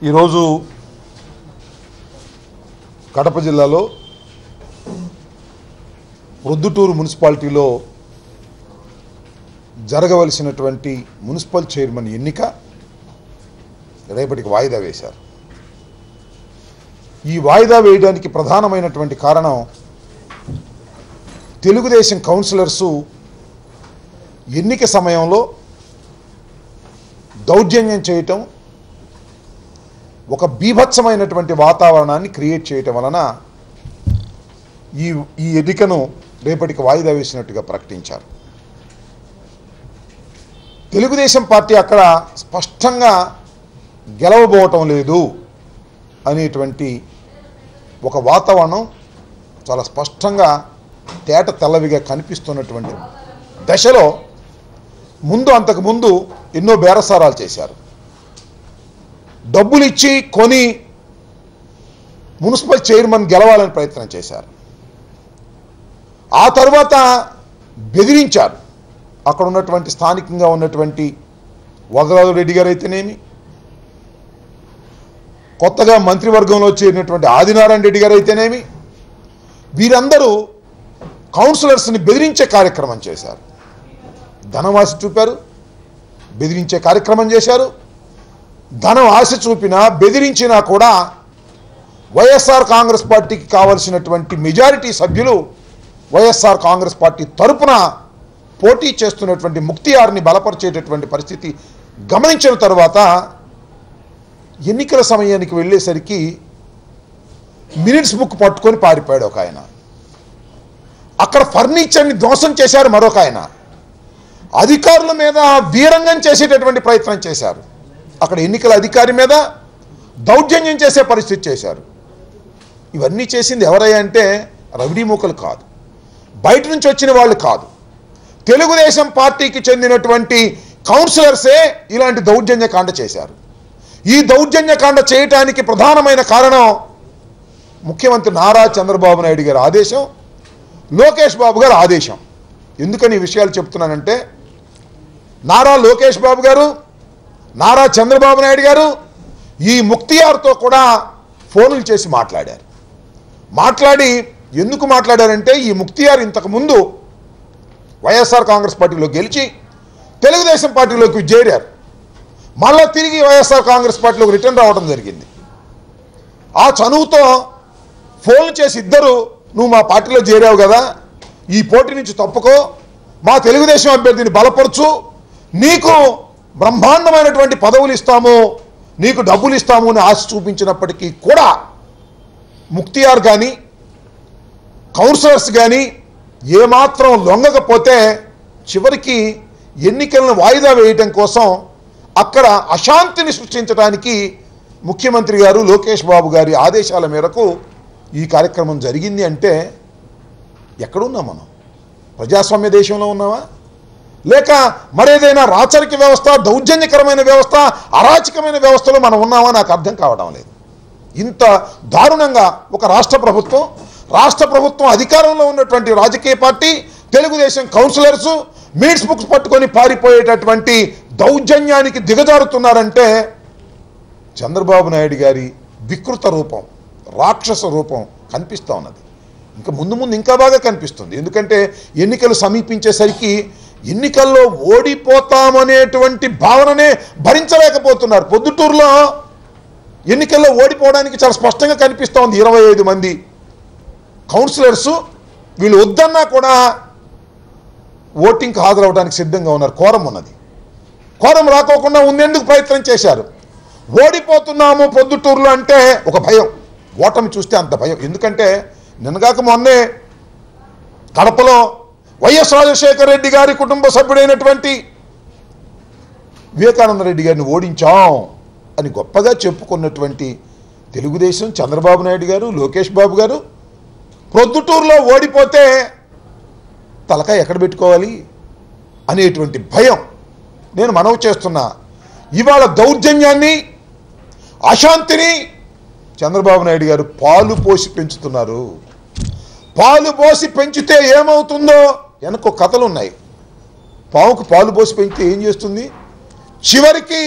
ఈరోజు కడప జిల్లాలో ప్రొద్దుటూరు మున్సిపాలిటీలో జరగవలసినటువంటి మున్సిపల్ చైర్మన్ ఎన్నిక రేపటికి వాయిదా వేశారు. ఈ వాయిదా వేయడానికి ప్రధానమైనటువంటి కారణం తెలుగుదేశం కౌన్సిలర్సు ఎన్నిక సమయంలో దౌర్జన్యం చేయటం, ఒక బీభత్సమైనటువంటి వాతావరణాన్ని క్రియేట్ చేయటం వలన ఈ ఎన్నికను రేపటికి వాయిదా వేసినట్టుగా ప్రకటించారు. తెలుగుదేశం పార్టీ అక్కడ స్పష్టంగా గెలవబోవటం లేదు అనేటువంటి ఒక వాతావరణం చాలా స్పష్టంగా తేట తెల్లవిగా కనిపిస్తున్నటువంటి దశలో అంతకుముందు ఎన్నో బేరసారాలు చేశారు. డబ్బులు ఇచ్చి కొని మున్సిపల్ చైర్మన్ గెలవాలని ప్రయత్నం చేశారు. ఆ తర్వాత బెదిరించారు. అక్కడ ఉన్నటువంటి స్థానికంగా ఉన్నటువంటి వరదరాజు రెడ్డి గారు అయితేనేమి, కొత్తగా మంత్రివర్గంలో చేరినటువంటి ఆదినారాయణ రెడ్డి గారు అయితేనేమి, వీరందరూ కౌన్సిలర్స్ని బెదిరించే కార్యక్రమం చేశారు. ధనం ఆశ చూపారు, బెదిరించే కార్యక్రమం చేశారు. ధనం ఆశ చూపినా బెదిరించినా కూడా వైఎస్ఆర్ కాంగ్రెస్ పార్టీకి కావలసినటువంటి మెజారిటీ సభ్యులు వైఎస్ఆర్ కాంగ్రెస్ పార్టీ తరపున పోటీ చేస్తున్నటువంటి ముక్తియార్ని బలపరిచేటటువంటి పరిస్థితి గమనించిన తర్వాత ఎన్నికల సమయానికి వెళ్ళేసరికి మినిట్స్ బుక్ పట్టుకొని పారిపోయాడు ఒక ఆయన. అక్కడ ఫర్నిచర్ని ధ్వంసం చేశారు మరొక ఆయన. అధికారుల మీద వీరంగం చేసేటటువంటి ప్రయత్నం చేశారు. అక్కడ ఎన్నికల అధికారి మీద దౌర్జన్యం చేసే పరిస్థితి చేశారు. ఇవన్నీ చేసింది ఎవరయ్యా అంటే రౌడీ మూకలు కాదు, బయట నుంచి వచ్చిన వాళ్ళు కాదు, తెలుగుదేశం పార్టీకి చెందినటువంటి కౌన్సిలర్సే ఇలాంటి దౌర్జన్యకాండ చేశారు. ఈ దౌర్జన్యకాండ చేయటానికి ప్రధానమైన కారణం ముఖ్యమంత్రి నారా చంద్రబాబు నాయుడు గారి ఆదేశం, లోకేష్ బాబు గారి ఆదేశం. ఎందుకని ఈ విషయాలు చెప్తున్నానంటే, నారా లోకేష్ బాబు గారు, నారా చంద్రబాబు నాయుడు గారు ఈ ముక్తియార్తో కూడా ఫోన్లు చేసి మాట్లాడి ఎందుకు మాట్లాడారంటే, ఈ ముక్తియార్ ఇంతకుముందు వైఎస్ఆర్ కాంగ్రెస్ పార్టీలో గెలిచి తెలుగుదేశం పార్టీలోకి చేరారు. మళ్ళా తిరిగి వైఎస్ఆర్ కాంగ్రెస్ పార్టీలోకి రిటర్న్ రావడం జరిగింది. ఆ చనువుతో ఫోన్లు చేసి ఇద్దరు, నువ్వు మా పార్టీలో చేరావు కదా, ఈ పోటీ నుంచి తప్పుకో, మా తెలుగుదేశం అభ్యర్థిని బలపరచు, నీకు బ్రహ్మాండమైనటువంటి పదవులు ఇస్తాము, నీకు డబ్బులు ఇస్తాము అని ఆశ చూపించినప్పటికీ కూడా ముక్తియార్ కానీ కౌన్సిలర్స్ కానీ ఏమాత్రం లొంగకపోతే చివరికి ఎన్నికలను వాయిదా వేయటం కోసం అక్కడ అశాంతిని సృష్టించడానికి ముఖ్యమంత్రి గారు లోకేష్ బాబు గారి ఆదేశాల మేరకు ఈ కార్యక్రమం జరిగింది. అంటే ఎక్కడున్నాం మనం? ప్రజాస్వామ్య దేశంలో ఉన్నావా, లేక మరేదైనా రాచరిక వ్యవస్థ, దౌర్జన్యకరమైన వ్యవస్థ, అరాచకమైన వ్యవస్థలో మనం ఉన్నామా? నాకు అర్థం కావడం లేదు. ఇంత దారుణంగా ఒక రాష్ట్ర ప్రభుత్వం అధికారంలో ఉన్నటువంటి రాజకీయ party, Telugu Desam councillors minutes books పట్టుకొని పారిపోయేటటువంటి దౌర్జన్యానికి దిగజారుతున్నారంటే చంద్రబాబు నాయుడు గారి వికృత రూపం, రాక్షస రూపం కనిపిస్తూ ఉన్నది. ఇంకా ముందు ఇంకా బాగా కనిపిస్తుంది. ఎందుకంటే ఎన్నికలు సమీపించేసరికి ఎన్నికల్లో ఓడిపోతామనేటువంటి భావననే భరించలేకపోతున్నారు. పొద్దుటూరులో ఎన్నికల్లో ఓడిపోవడానికి చాలా స్పష్టంగా కనిపిస్తూ ఉంది. 25 మంది కౌన్సిలర్సు వీళ్ళు వద్దన్నా కూడా ఓటింగ్కి హాజరవడానికి సిద్ధంగా ఉన్నారు. కోరం ఉన్నది. కోరం రాకోకుండా ఉండేందుకు ప్రయత్నం చేశారు. ఓడిపోతున్నాము పొద్దుటూరులో అంటే ఒక భయం, ఓటమి చూస్తే అంత భయం. ఎందుకంటే నిన్నగాక మొన్నే కడపలో వైఎస్ రాజశేఖర రెడ్డి గారి కుటుంబ సభ్యుడైనటువంటి వివేకానంద రెడ్డి గారిని ఓడించాం అని గొప్పగా చెప్పుకున్నటువంటి తెలుగుదేశం చంద్రబాబు నాయుడు గారు, లోకేష్ బాబు గారు ప్రొద్దుటూరులో ఓడిపోతే తలకాయ ఎక్కడ పెట్టుకోవాలి అనేటువంటి భయం. నేను మనవి చేస్తున్నా, ఇవాళ దౌర్జన్యాన్ని, అశాంతిని చంద్రబాబు నాయుడు గారు పాలు పోసి పెంచుతున్నారు. పాలు పోసి పెంచితే ఏమవుతుందో వెనక కథలు ఉన్నాయి. పావుకు పాలు పోసి పెంచితే ఏం చేస్తుంది? చివరికి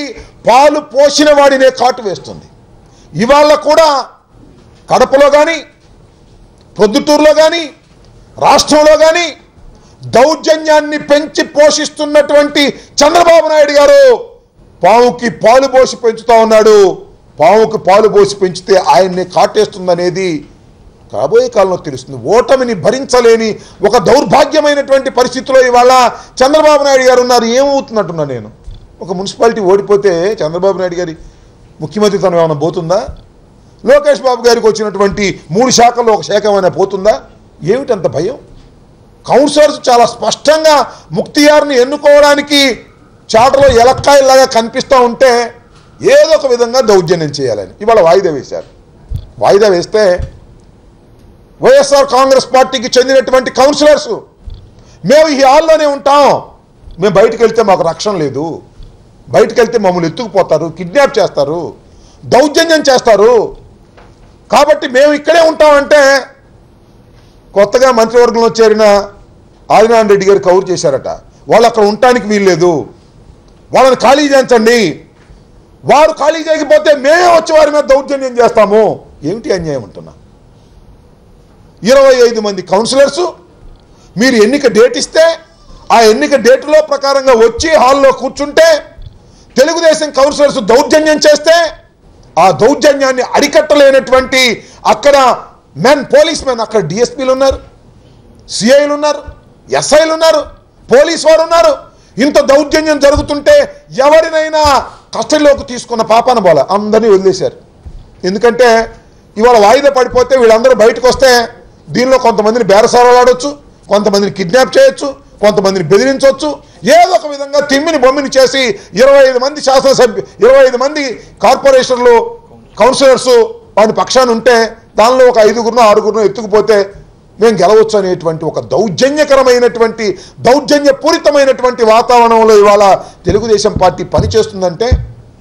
పాలు పోసిన వాడినే కాటు వేస్తుంది. ఇవాళ కూడా కడపలో కానీ ప్రొద్దుటూరులో కానీ రాష్ట్రంలో కానీ దౌర్జన్యాన్ని పెంచి పోషిస్తున్నటువంటి చంద్రబాబు నాయుడు గారు పావుకి పాలు పోసి పెంచుతా ఉన్నాడు. పావుకి పాలు పోసి పెంచితే ఆయన్ని కాటేస్తుందనేది రాబోయే కాలంలో తెలుస్తుంది. ఓటమిని భరించలేని ఒక దౌర్భాగ్యమైనటువంటి పరిస్థితిలో ఇవాళ చంద్రబాబు నాయుడు గారు ఉన్నారు. ఏమవుతున్నట్టున్నా నేను ఒక మున్సిపాలిటీ ఓడిపోతే చంద్రబాబు నాయుడు గారి ముఖ్యమంత్రితనం ఏమైనా పోతుందా? లోకేష్ బాబు గారికి వచ్చినటువంటి 3 శాఖల్లో ఒక శాఖ ఏమైనా పోతుందా? ఏమిటంత భయం? కౌన్సిలర్స్ చాలా స్పష్టంగా ముక్తియార్ని ఎన్నుకోవడానికి చాటలో ఎలక్కాయలాగా కనిపిస్తూ ఉంటే ఏదో ఒక విధంగా దౌర్జన్యం చేయాలని ఇవాళ వాయిదా వేశారు. వాయిదా వేస్తే వైఎస్ఆర్ కాంగ్రెస్ పార్టీకి చెందినటువంటి కౌన్సిలర్స్ మేము ఈ హాల్లోనే ఉంటాం, మేము బయటకు వెళ్తే మాకు రక్షణ లేదు, బయటకు వెళ్తే మమ్మల్ని ఎత్తుకుపోతారు, కిడ్నాప్ చేస్తారు, దౌర్జన్యం చేస్తారు, కాబట్టి మేము ఇక్కడే ఉంటామంటే కొత్తగా మంత్రివర్గంలో చేరిన ఆదినారాయణ రెడ్డి గారు కౌరు చేశారట. వాళ్ళు అక్కడ ఉండటానికి వీల్లేదు, వాళ్ళని ఖాళీ చేయించండి, వారు ఖాళీ చేయకపోతే మేమే వచ్చి వారి మీద దౌర్జన్యం చేస్తాము. ఏమిటి అన్యాయం అంటున్నా? 25 మంది కౌన్సిలర్సు మీరు ఎన్నిక డేట్ ఇస్తే ఆ ఎన్నిక డేటులో ప్రకారంగా వచ్చి హాల్లో కూర్చుంటే తెలుగుదేశం కౌన్సిలర్స్ దౌర్జన్యం చేస్తే ఆ దౌర్జన్యాన్ని అరికట్టలేనటువంటి అక్కడ పోలీస్ మెన్, అక్కడ డిఎస్పీలు ఉన్నారు, సిఐలు ఉన్నారు, ఎస్ఐలు ఉన్నారు, పోలీసు వారు ఉన్నారు. ఇంత దౌర్జన్యం జరుగుతుంటే ఎవరినైనా కస్టడీలోకి తీసుకున్న పాపాన పోల అందరినీ వదిలేశారు. ఎందుకంటే ఇవాళ వాయిదా పడిపోతే వీళ్ళందరూ బయటకు వస్తే దీనిలో కొంతమందిని బేరసారాలు ఆడొచ్చు, కొంతమందిని కిడ్నాప్ చేయొచ్చు, కొంతమందిని బెదిరించవచ్చు, ఏదో ఒక విధంగా తిమ్మిని బొమ్మిని చేసి 25 మంది శాసనసభ్యులు 25 మంది కార్పొరేషన్లు కౌన్సిలర్స్ వాడి పక్షాన ఉంటే దానిలో ఒక 5గురినో 6గురినో ఎత్తుకుపోతే మేము గెలవచ్చు అనేటువంటి ఒక దౌర్జన్యకరమైనటువంటి దౌర్జన్యపూరితమైనటువంటి వాతావరణంలో ఇవాళ తెలుగుదేశం పార్టీ పనిచేస్తుందంటే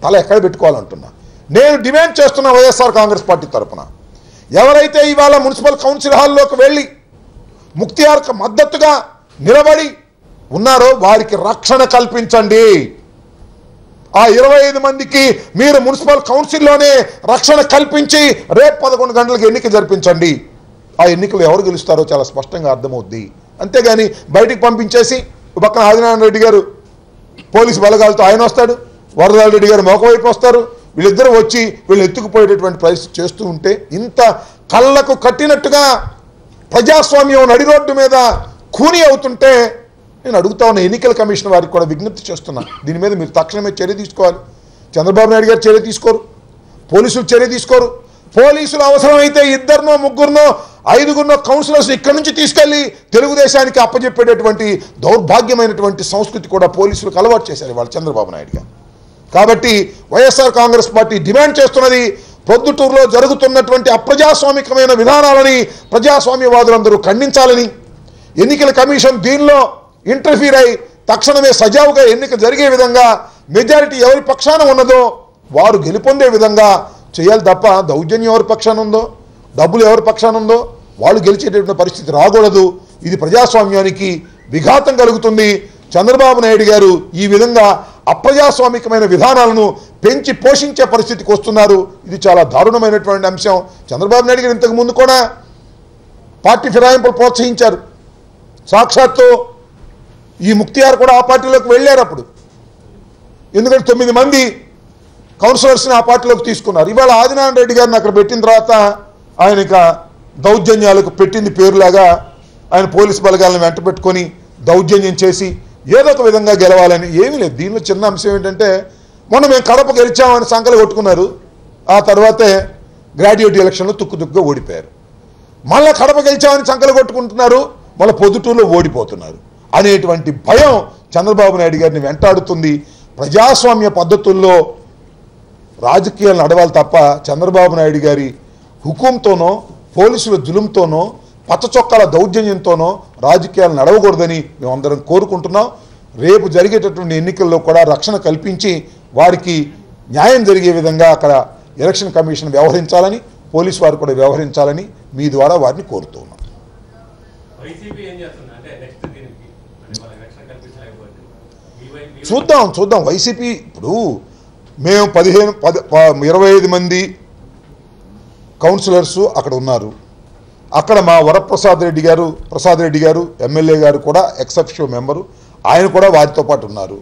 తల ఎక్కడ పెట్టుకోవాలంటున్నా. నేను డిమాండ్ చేస్తున్న వైఎస్ఆర్ కాంగ్రెస్ పార్టీ తరఫున ఎవరైతే ఇవాళ మున్సిపల్ కౌన్సిల్ హాల్లోకి వెళ్ళి ముక్తియార్కు మద్దతుగా నిలబడి ఉన్నారో వారికి రక్షణ కల్పించండి. ఆ 25 మందికి మీరు మున్సిపల్ కౌన్సిల్లోనే రక్షణ కల్పించి రేపు 11 గంటలకు ఎన్నిక జరిపించండి. ఆ ఎన్నికలు ఎవరు గెలుస్తారో చాలా స్పష్టంగా అర్థమవుద్ది. అంతేగాని బయటికి పంపించేసి పక్కన ఆదినారాయణ రెడ్డి గారు పోలీసు బలగాలతో ఆయన వస్తాడు, వరదాల రెడ్డి గారు మోకవైపు వస్తారు, వీళ్ళిద్దరూ వచ్చి వీళ్ళు ఎత్తుకుపోయేటటువంటి పరిస్థితి చేస్తూ ఉంటే ఇంత కళ్ళకు కట్టినట్టుగా ప్రజాస్వామ్యం నడి రోడ్డు మీద కూని అవుతుంటే నేను అడుగుతా ఉన్న ఎన్నికల కమిషన్ వారికి కూడా విజ్ఞప్తి చేస్తున్నా, దీని మీద మీరు తక్షణమే చర్య తీసుకోవాలి. చంద్రబాబు నాయుడు గారు చర్య తీసుకోరు, పోలీసులు చర్య తీసుకోరు. పోలీసులు అవసరమైతే 2నో 3నో 5గురినో కౌన్సిలర్స్ ఇక్కడి నుంచి తీసుకెళ్లి తెలుగుదేశానికి అప్పచెప్పేటటువంటి దౌర్భాగ్యమైనటువంటి సంస్కృతి కూడా పోలీసులకు అలవాటు చేశారు వాళ్ళు చంద్రబాబు నాయుడు గారు. కాబట్టి వైఎస్ఆర్ కాంగ్రెస్ పార్టీ డిమాండ్ చేస్తున్నది ప్రొద్దుటూరులో జరుగుతున్నటువంటి అప్రజాస్వామికమైన విధానాలని ప్రజాస్వామ్యవాదులందరూ ఖండించాలని, ఎన్నికల కమిషన్ దీనిలో ఇంటర్ఫీర్ అయి తక్షణమే సజావుగా ఎన్నిక జరిగే విధంగా మెజారిటీ ఎవరి పక్షాన ఉన్నదో వారు గెలుపొందే విధంగా చేయాలి తప్ప దౌర్జన్యం ఎవరి పక్షాన ఉందో, డబ్బులు ఎవరి పక్షాన ఉందో వాళ్ళు గెలిచేటటువంటి పరిస్థితి రాకూడదు. ఇది ప్రజాస్వామ్యానికి విఘాతం కలుగుతుంది. చంద్రబాబు నాయుడు గారు ఈ విధంగా అప్రజాస్వామికమైన విధానాలను పెంచి పోషించే పరిస్థితికి వస్తున్నారు. ఇది చాలా దారుణమైనటువంటి అంశం. చంద్రబాబు నాయుడు గారు ఇంతకు ముందు కూడా పార్టీ ఫిరాయింపులు ప్రోత్సహించారు. సాక్షాత్తు ఈ ముక్తియార్ కూడా ఆ పార్టీలోకి వెళ్ళారు అప్పుడు. ఎందుకంటే 9 మంది కౌన్సిలర్స్ని ఆ పార్టీలోకి తీసుకున్నారు. ఇవాళ ఆదినారాయణ రెడ్డి గారిని అక్కడ పెట్టిన తర్వాత ఆయన దౌర్జన్యాలకు పెట్టింది పేరులాగా ఆయన పోలీసు బలగాలను వెంట పెట్టుకొని దౌర్జన్యం చేసి ఏదో ఒక విధంగా గెలవాలని ఏమీ లేదు. దీనిలో చిన్న అంశం ఏంటంటే మొన్న మేము కడప గెలిచామని సంకలు కొట్టుకున్నారు, ఆ తర్వాతే గ్రాడ్యుయేట్ ఎలక్షన్లో తుక్కుతుక్కుగా ఓడిపోయారు. మళ్ళీ కడప గెలిచామని సంకలు కొట్టుకుంటున్నారు, మళ్ళీ పొద్దుటూరులో ఓడిపోతున్నారు అనేటువంటి భయం చంద్రబాబు నాయుడు గారిని వెంటాడుతుంది. ప్రజాస్వామ్య పద్ధతుల్లో రాజకీయాలు నడవాలి తప్ప చంద్రబాబు నాయుడు గారి హుకుంతోనో పోలీసుల జులుంతోనో పచ్చచొక్కాల దౌర్జన్యంతోనో రాజకీయాలు నడవకూడదని మేమందరం కోరుకుంటున్నాం. రేపు జరిగేటటువంటి ఎన్నికల్లో కూడా రక్షణ కల్పించి వారికి న్యాయం జరిగే విధంగా అక్కడ ఎలక్షన్ కమిషన్ వ్యవహరించాలని, పోలీసు వారు కూడా వ్యవహరించాలని మీ ద్వారా వారిని కోరుతూ ఉన్నాం. చూద్దాం. వైసీపీ ఇప్పుడు మేము 25 మంది కౌన్సిలర్స్ అక్కడ ఉన్నారు. అక్కడ మా వరప్రసాద్ రెడ్డి గారు ఎమ్మెల్యే గారు కూడా ఎక్సెప్షియో మెంబరు, ఆయన కూడా వారితో పాటు ఉన్నారు.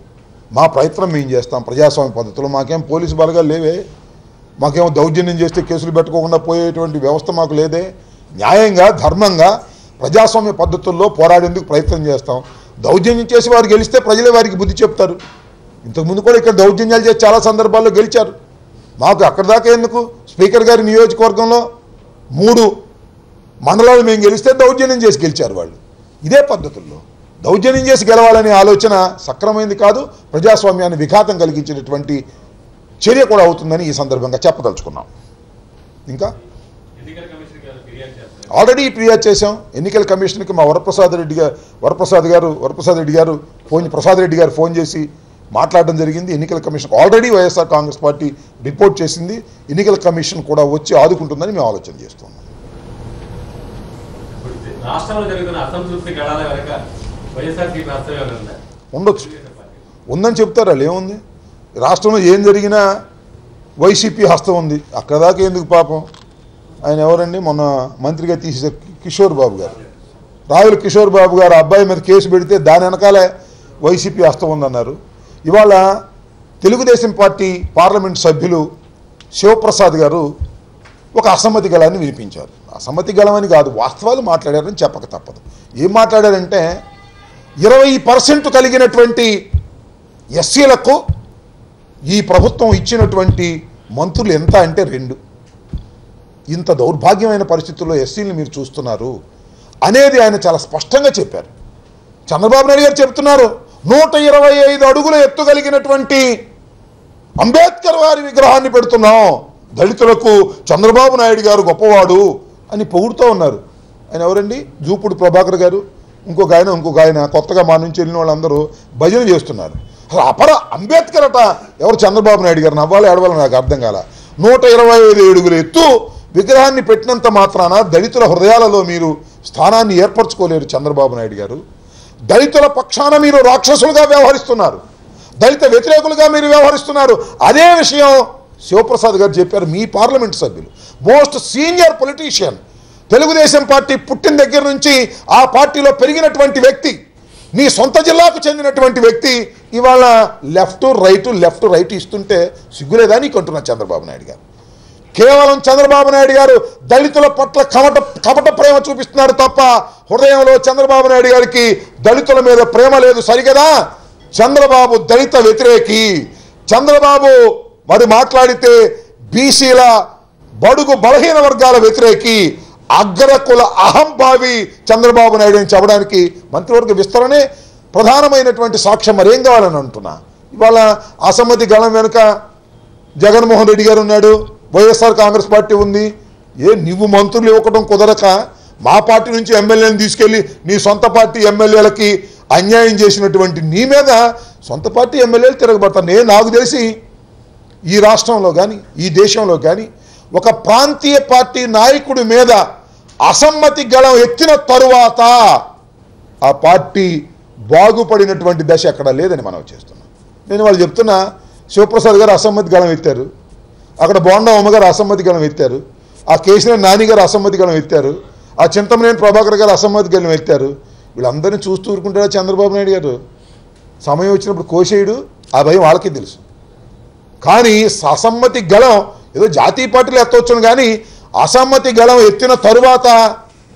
మా ప్రయత్నం మేము చేస్తాం ప్రజాస్వామ్య పద్ధతిలో. మాకేం పోలీసు బలగాలు లేవే, మాకేమో దౌర్జన్యం చేస్తే కేసులు పెట్టుకోకుండా పోయేటువంటి వ్యవస్థ మాకు లేదే. న్యాయంగా ధర్మంగా ప్రజాస్వామ్య పద్ధతుల్లో పోరాడేందుకు ప్రయత్నం చేస్తాం. దౌర్జన్యం చేసి వారు గెలిస్తే ప్రజలే వారికి బుద్ధి చెప్తారు. ఇంతకుముందు కూడా ఇక్కడ దౌర్జన్యాలు చేసి చాలా సందర్భాల్లో గెలిచారు. మాకు అక్కడ దాకా ఎందుకు? స్పీకర్ గారి నియోజకవర్గంలో 3 మండలాలు మేము గెలిస్తే దౌర్జన్యం చేసి గెలిచారు వాళ్ళు. ఇదే పద్ధతుల్లో దౌర్జన్యం చేసి గెలవాలనే ఆలోచన సక్రమైంది కాదు, ప్రజాస్వామ్యాన్ని విఘాతం కలిగించినటువంటి చర్య కూడా అవుతుందని ఈ సందర్భంగా చెప్పదలుచుకున్నాం. ఇంకా ఆల్రెడీ ఫిర్యాదు చేశాం ఎన్నికల కమిషన్కి. మా ప్రసాద్ రెడ్డి గారు ఫోన్ చేసి మాట్లాడడం జరిగింది. ఎన్నికల commission already YSR Congress party report చేసింది. ఎన్నికల కమిషన్ కూడా వచ్చి ఆదుకుంటుందని మేము ఆలోచన చేస్తున్నాం. ఉండొచ్చు, ఉందని చెప్తారు వాళ్ళు. ఏముంది, రాష్ట్రంలో ఏం జరిగినా వైసీపీ హస్తం ఉంది. అక్కడ దాకా ఎందుకు పాపం? ఆయన ఎవరండి, మొన్న మంత్రిగా తీసే కిషోర్ బాబు గారు, రావుల కిషోర్ బాబు గారు అబ్బాయి మీద కేసు పెడితే దాని వెనకాలే వైసీపీ హస్తం ఉందన్నారు. ఇవాళ తెలుగుదేశం పార్టీ పార్లమెంట్ సభ్యులు శివప్రసాద్ గారు ఒక అసమ్మతి గళాన్ని వినిపించారు. అసమ్మతి గళమని కాదు, వాస్తవాలు మాట్లాడారని చెప్పక తప్పదు. ఏం మాట్లాడారంటే 20% కలిగినటువంటి ఎస్సీలకు ఈ ప్రభుత్వం ఇచ్చినటువంటి మంత్రులు ఎంత అంటే 2. ఇంత దౌర్భాగ్యమైన పరిస్థితుల్లో ఎస్సీని మీరు చూస్తున్నారు అనేది ఆయన చాలా స్పష్టంగా చెప్పారు. చంద్రబాబు నాయుడు గారు చెప్తున్నారు 125 అడుగుల ఎత్తు కలిగినటువంటి అంబేద్కర్ వారి విగ్రహాన్ని పెడుతున్నాం, దళితులకు చంద్రబాబు నాయుడు గారు గొప్పవాడు అని పొగుడుతూ ఉన్నారు. ఆయన ఎవరండి? జూపుడు ప్రభాకర్ గారు, ఇంకొక ఆయన కొత్తగా మా నుంచి వెళ్ళిన వాళ్ళందరూ భజన చేస్తున్నారు. అసలు అపర అంబేద్కర్ అట ఎవరు? చంద్రబాబు నాయుడు గారు. నవ్వాలి ఏడవాలి నాకు అర్థం కాల. 125 అడుగుల ఎత్తు విగ్రహాన్ని పెట్టినంత మాత్రాన దళితుల హృదయాలలో మీరు స్థానాన్ని ఏర్పరచుకోలేరు చంద్రబాబు నాయుడు గారు. దళితుల పక్షాన మీరు రాక్షసులుగా వ్యవహరిస్తున్నారు, దళిత వ్యతిరేకులుగా మీరు వ్యవహరిస్తున్నారు. అదే విషయం శివప్రసాద్ గారు చెప్పారు. మీ పార్లమెంట్ సభ్యులు, most senior politician, Telugu Desam party పుట్టిన దగ్గర నుంచి ఆ పార్టీలో పెరిగినటువంటి వ్యక్తి, నీ సొంత జిల్లాకు చెందినటువంటి వ్యక్తి ఇవాళ లెఫ్ట్ రైట్ ఇస్తుంటే సిగ్గులేదా నీకు అంటున్నారు చంద్రబాబు నాయుడు గారు. కేవలం చంద్రబాబు నాయుడు గారు దళితుల పట్ల కపట ప్రేమ చూపిస్తున్నారు తప్ప హృదయంలో చంద్రబాబు నాయుడు గారికి దళితుల మీద ప్రేమ లేదు. సరిగదా? చంద్రబాబు దళిత వ్యతిరేకి. చంద్రబాబు మరి మాట్లాడితే బీసీల బడుగు బలహీన వర్గాల వ్యతిరేకి, అగ్రకుల అహంభావి చంద్రబాబు నాయుడు అని చెప్పడానికి మంత్రివర్గ విస్తరణే ప్రధానమైనటువంటి సాక్ష్యం. మరేం కావాలని అంటున్నా. ఇవాళ అసమ్మతి గళం వెనుక జగన్మోహన్ రెడ్డి గారు ఉన్నాడు, వైఎస్ఆర్ కాంగ్రెస్ పార్టీ ఉంది. నువ్వు మంత్రులు ఇవ్వడం కుదరక మా పార్టీ నుంచి ఎమ్మెల్యేని తీసుకెళ్ళి నీ సొంత పార్టీ ఎమ్మెల్యేలకి అన్యాయం చేసినటువంటి నీ మీద సొంత పార్టీ ఎమ్మెల్యేలు తిరగబడతాను. నాకు తెలిసి ఈ రాష్ట్రంలో కానీ ఈ దేశంలో కానీ ఒక ప్రాంతీయ పార్టీ నాయకుడి మీద అసమ్మతి గళం ఎత్తిన తరువాత ఆ పార్టీ బాగుపడినటువంటి దశ అక్కడ లేదని మనం చేస్తున్నాం. నేను వాళ్ళు చెప్తున్నా, శివప్రసాద్ గారు అసమ్మతి గళం ఎత్తారు, అక్కడ బోండా ఉమ్మగారు అసమ్మతి గళం ఎత్తారు, ఆ కేసీఆర్ నాని గారు అసమ్మతి గళం ఎత్తారు, ఆ చింతమనేని ప్రభాకర్ గారు అసమ్మతి గళం ఎత్తారు. వీళ్ళందరినీ చూస్తూ ఊరుకుంటారా చంద్రబాబు నాయుడు గారు? సమయం వచ్చినప్పుడు కోసేయుడు, ఆ భయం వాళ్ళకి తెలుసు. కానీ అసమ్మతి గళం ఏదో జాతీయ పార్టీలు ఎత్తవచ్చును, కానీ అసమ్మతి గళం ఎత్తిన తరువాత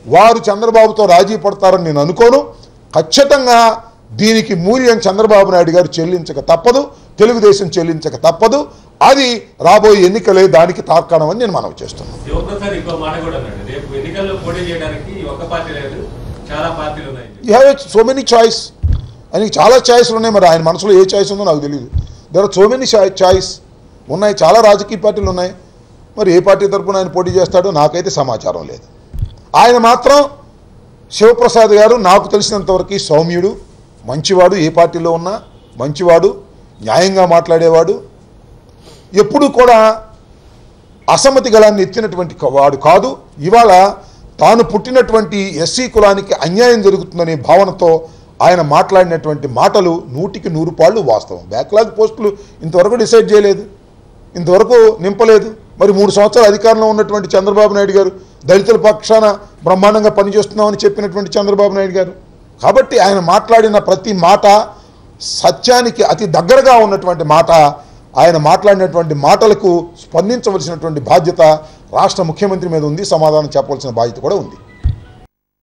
వారు చంద్రబాబుతో రాజీ పడతారని నేను అనుకోను. ఖచ్చితంగా దీనికి మూల్యం చంద్రబాబు నాయుడు గారు చెల్లించక తప్పదు, తెలుగుదేశం చెల్లించక తప్పదు. అది రాబోయే ఎన్నికలే దానికి తార్కాణం అని నేను మనవి చేస్తున్నాను. సో మెనీ చాయిస్, ఆయనకి చాలా చాయిస్లు ఉన్నాయి. మరి ఆయన మనసులో ఏ చాయిస్ ఉందో నాకు తెలియదు. There are so many choice ఉన్నాయి, చాలా రాజకీయ పార్టీలు ఉన్నాయి. మరి ఏ పార్టీ తరఫున ఆయన పోటీ చేస్తాడో నాకైతే సమాచారం లేదు. ఆయన మాత్రం శివప్రసాద్ గారు నాకు తెలిసినంతవరకు సౌమ్యుడు, మంచివాడు, ఏ పార్టీలో ఉన్నా మంచివాడు, న్యాయంగా మాట్లాడేవాడు, ఎప్పుడూ కూడా అసమ్మతి గళాన్ని ఎత్తినటువంటి వాడు కాదు. ఇవాళ తాను పుట్టినటువంటి ఎస్సీ కులానికి అన్యాయం జరుగుతుందనే భావనతో ఆయన మాట్లాడినటువంటి మాటలు 100కి 100 పాళ్ళు వాస్తవం. బ్యాక్లాగ్ పోస్టులు ఇంతవరకు డిసైడ్ చేయలేదు, ఇంతవరకు నింపలేదు. మరి 3 సంవత్సరాలు అధికారంలో ఉన్నటువంటి చంద్రబాబు నాయుడు గారు దళితుల పక్షాన బ్రహ్మాండంగా పనిచేస్తున్నామని చెప్పినటువంటి చంద్రబాబు నాయుడు గారు. కాబట్టి ఆయన మాట్లాడిన ప్రతి మాట సత్యానికి అతి దగ్గరగా ఉన్నటువంటి మాట. ఆయన మాట్లాడినటువంటి మాటలకు స్పందించవలసినటువంటి బాధ్యత రాష్ట్ర ముఖ్యమంత్రి మీద ఉంది, సమాధానం చెప్పవలసిన బాధ్యత కూడా ఉంది.